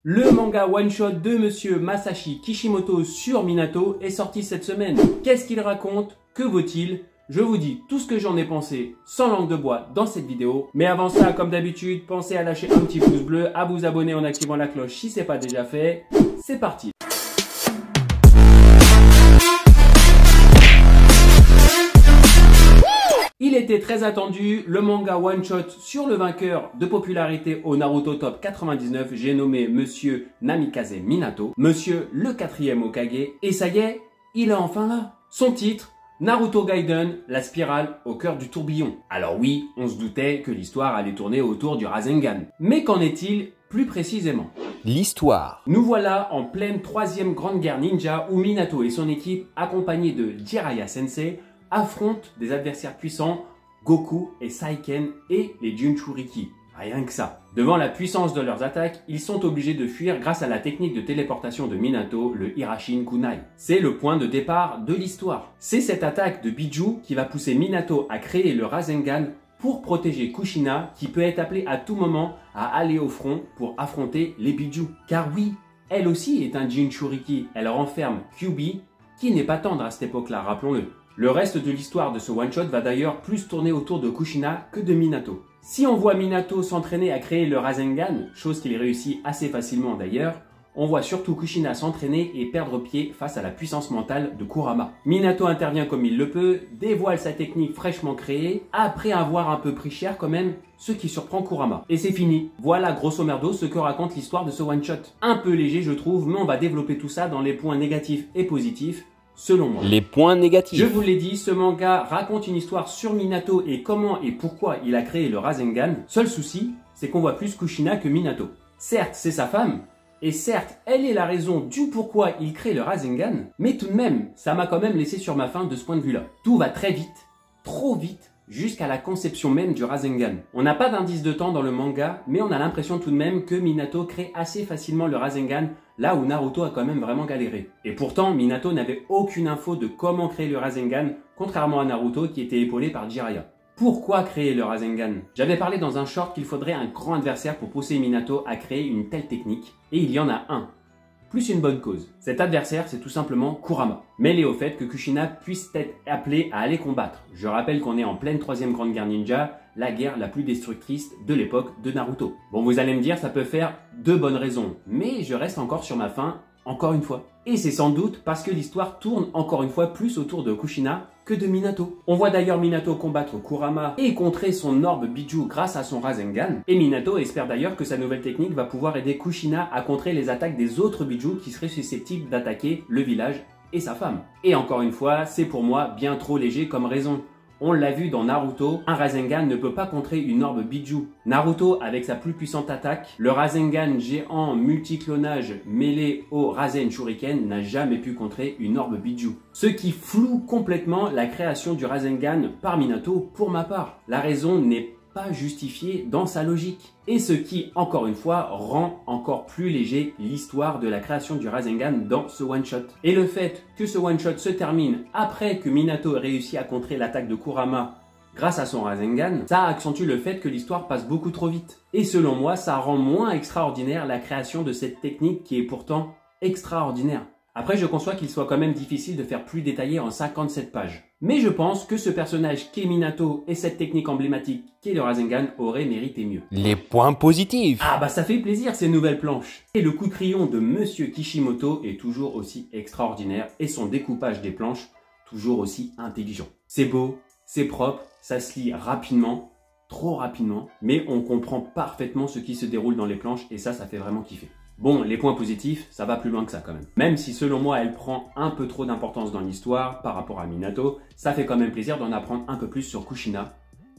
Le manga one-shot de monsieur Masashi Kishimoto sur Minato est sorti cette semaine. Qu'est-ce qu'il raconte? Que vaut-il? Je vous dis tout ce que j'en ai pensé sans langue de bois dans cette vidéo. Mais avant ça, comme d'habitude, pensez à lâcher un petit pouce bleu, à vous abonner en activant la cloche si ce n'est pas déjà fait. C'est parti! Il était très attendu, le manga one shot sur le vainqueur de popularité au Naruto Top 99, j'ai nommé Monsieur Namikaze Minato, Monsieur le 4e Hokage, et ça y est, il est enfin là. Son titre, Naruto Gaiden, la spirale au cœur du tourbillon. Alors oui, on se doutait que l'histoire allait tourner autour du Rasengan. Mais qu'en est-il plus précisément? L'histoire. Nous voilà en pleine 3e grande guerre ninja où Minato et son équipe, accompagnés de Jiraiya Sensei, affrontent des adversaires puissants, Goku et Saiken et les Jinchuriki. Rien que ça. Devant la puissance de leurs attaques, ils sont obligés de fuir grâce à la technique de téléportation de Minato, le Hirashin Kunai. C'est le point de départ de l'histoire. C'est cette attaque de Biju qui va pousser Minato à créer le Rasengan pour protéger Kushina qui peut être appelée à tout moment à aller au front pour affronter les Biju. Car oui, elle aussi est un Jinchuriki. Elle renferme Kyuubi qui n'est pas tendre à cette époque-là, rappelons-le. Le reste de l'histoire de ce one-shot va d'ailleurs plus tourner autour de Kushina que de Minato. Si on voit Minato s'entraîner à créer le Rasengan, chose qu'il réussit assez facilement d'ailleurs, on voit surtout Kushina s'entraîner et perdre pied face à la puissance mentale de Kurama. Minato intervient comme il le peut, dévoile sa technique fraîchement créée, après avoir un peu pris cher quand même, ce qui surprend Kurama. Et c'est fini. Voilà grosso merdo ce que raconte l'histoire de ce one-shot. Un peu léger je trouve, mais on va développer tout ça dans les points négatifs et positifs. Selon moi. Les points négatifs. Je vous l'ai dit, ce manga raconte une histoire sur Minato et comment et pourquoi il a créé le Rasengan. Seul souci, c'est qu'on voit plus Kushina que Minato. Certes, c'est sa femme, et certes, elle est la raison du pourquoi il crée le Rasengan, mais tout de même, ça m'a quand même laissé sur ma faim de ce point de vue-là. Tout va très vite, trop vite, jusqu'à la conception même du Rasengan. On n'a pas d'indice de temps dans le manga, mais on a l'impression tout de même que Minato crée assez facilement le Rasengan, là où Naruto a quand même vraiment galéré. Et pourtant, Minato n'avait aucune info de comment créer le Rasengan, contrairement à Naruto qui était épaulé par Jiraiya. Pourquoi créer le Rasengan? J'avais parlé dans un short qu'il faudrait un grand adversaire pour pousser Minato à créer une telle technique, et il y en a un. Plus une bonne cause. Cet adversaire, c'est tout simplement Kurama, mêlé au fait que Kushina puisse être appelé à aller combattre. Je rappelle qu'on est en pleine 3e grande guerre ninja, la guerre la plus destructrice de l'époque de Naruto. Bon, vous allez me dire, ça peut faire deux bonnes raisons, mais je reste encore sur ma faim, encore une fois. Et c'est sans doute parce que l'histoire tourne encore une fois plus autour de Kushina que de Minato. On voit d'ailleurs Minato combattre Kurama et contrer son orbe Biju grâce à son Rasengan. Et Minato espère d'ailleurs que sa nouvelle technique va pouvoir aider Kushina à contrer les attaques des autres Biju qui seraient susceptibles d'attaquer le village et sa femme. Et encore une fois, c'est pour moi bien trop léger comme raison. On l'a vu dans Naruto, un Rasengan ne peut pas contrer une orbe Biju. Naruto, avec sa plus puissante attaque, le Rasengan géant multiclonage mêlé au Rasen Shuriken n'a jamais pu contrer une orbe Biju. Ce qui floue complètement la création du Rasengan par Minato pour ma part. La raison n'est pas justifiée dans sa logique. Et ce qui, encore une fois, rend encore plus léger l'histoire de la création du Rasengan dans ce one-shot. Et le fait que ce one-shot se termine après que Minato ait réussi à contrer l'attaque de Kurama grâce à son Rasengan, ça accentue le fait que l'histoire passe beaucoup trop vite. Et selon moi, ça rend moins extraordinaire la création de cette technique qui est pourtant extraordinaire. Après, je conçois qu'il soit quand même difficile de faire plus détaillé en 57 pages. Mais je pense que ce personnage qu'est Minato et cette technique emblématique qu'est le Rasengan auraient mérité mieux. Les points positifs. Ah bah ça fait plaisir ces nouvelles planches. Et le coup de crayon de Monsieur Kishimoto est toujours aussi extraordinaire et son découpage des planches toujours aussi intelligent. C'est beau, c'est propre, ça se lit rapidement, trop rapidement, mais on comprend parfaitement ce qui se déroule dans les planches et ça fait vraiment kiffer. Bon, les points positifs, ça va plus loin que ça quand même. Même si selon moi, elle prend un peu trop d'importance dans l'histoire par rapport à Minato, ça fait quand même plaisir d'en apprendre un peu plus sur Kushina,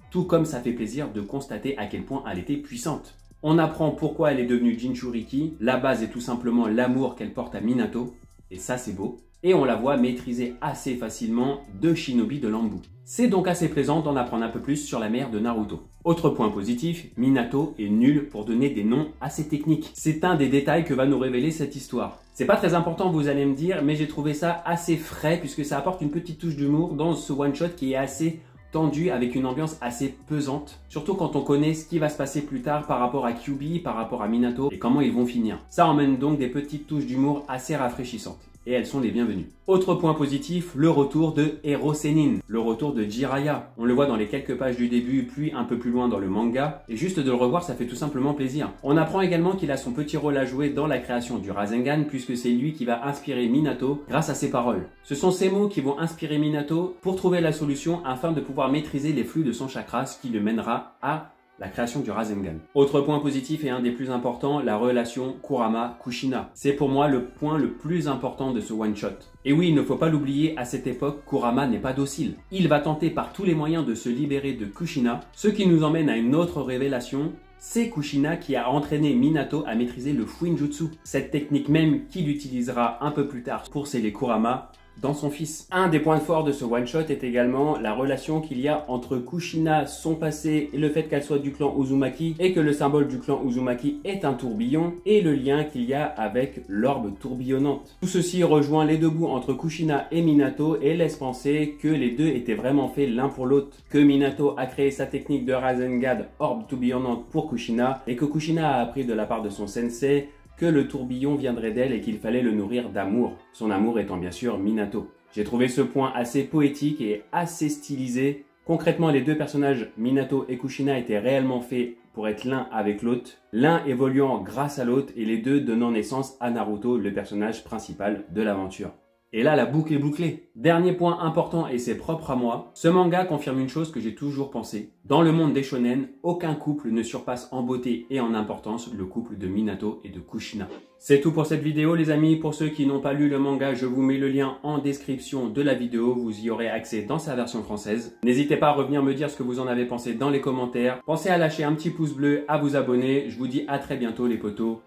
tout comme ça fait plaisir de constater à quel point elle était puissante. On apprend pourquoi elle est devenue Jinchuriki, la base est tout simplement l'amour qu'elle porte à Minato, et ça c'est beau. Et on la voit maîtriser assez facilement deux shinobi de l'Anbu. C'est donc assez plaisant d'en apprendre un peu plus sur la mère de Naruto. Autre point positif, Minato est nul pour donner des noms assez techniques. C'est un des détails que va nous révéler cette histoire. C'est pas très important, vous allez me dire, mais j'ai trouvé ça assez frais puisque ça apporte une petite touche d'humour dans ce one-shot qui est assez tendu avec une ambiance assez pesante, surtout quand on connaît ce qui va se passer plus tard par rapport à Kyuubi, par rapport à Minato et comment ils vont finir. Ça emmène donc des petites touches d'humour assez rafraîchissantes. Et elles sont les bienvenues. Autre point positif, le retour de Hero Sennin, le retour de Jiraiya. On le voit dans les quelques pages du début, puis un peu plus loin dans le manga, et juste de le revoir, ça fait tout simplement plaisir. On apprend également qu'il a son petit rôle à jouer dans la création du Rasengan, puisque c'est lui qui va inspirer Minato grâce à ses paroles. Ce sont ces mots qui vont inspirer Minato pour trouver la solution afin de pouvoir maîtriser les flux de son chakra, ce qui le mènera à la création du Rasengan. Autre point positif et un des plus importants, la relation Kurama-Kushina. C'est pour moi le point le plus important de ce one-shot. Et oui, il ne faut pas l'oublier, à cette époque, Kurama n'est pas docile. Il va tenter par tous les moyens de se libérer de Kushina, ce qui nous emmène à une autre révélation. C'est Kushina qui a entraîné Minato à maîtriser le Fuinjutsu, cette technique même qu'il utilisera un peu plus tard pour sceller Kurama dans son fils. Un des points forts de ce one-shot est également la relation qu'il y a entre Kushina, son passé et le fait qu'elle soit du clan Uzumaki et que le symbole du clan Uzumaki est un tourbillon et le lien qu'il y a avec l'orbe tourbillonnante. Tout ceci rejoint les deux bouts entre Kushina et Minato et laisse penser que les deux étaient vraiment faits l'un pour l'autre, que Minato a créé sa technique de Rasengan orbe tourbillonnante pour Kushina et que Kushina a appris de la part de son sensei que le tourbillon viendrait d'elle et qu'il fallait le nourrir d'amour, son amour étant bien sûr Minato. J'ai trouvé ce point assez poétique et assez stylisé. Concrètement, les deux personnages, Minato et Kushina, étaient réellement faits pour être l'un avec l'autre, l'un évoluant grâce à l'autre et les deux donnant naissance à Naruto, le personnage principal de l'aventure. Et là, la boucle est bouclée. Dernier point important et c'est propre à moi, ce manga confirme une chose que j'ai toujours pensé. Dans le monde des shonen, aucun couple ne surpasse en beauté et en importance le couple de Minato et de Kushina. C'est tout pour cette vidéo les amis. Pour ceux qui n'ont pas lu le manga, je vous mets le lien en description de la vidéo. Vous y aurez accès dans sa version française. N'hésitez pas à revenir me dire ce que vous en avez pensé dans les commentaires. Pensez à lâcher un petit pouce bleu, à vous abonner. Je vous dis à très bientôt les potos.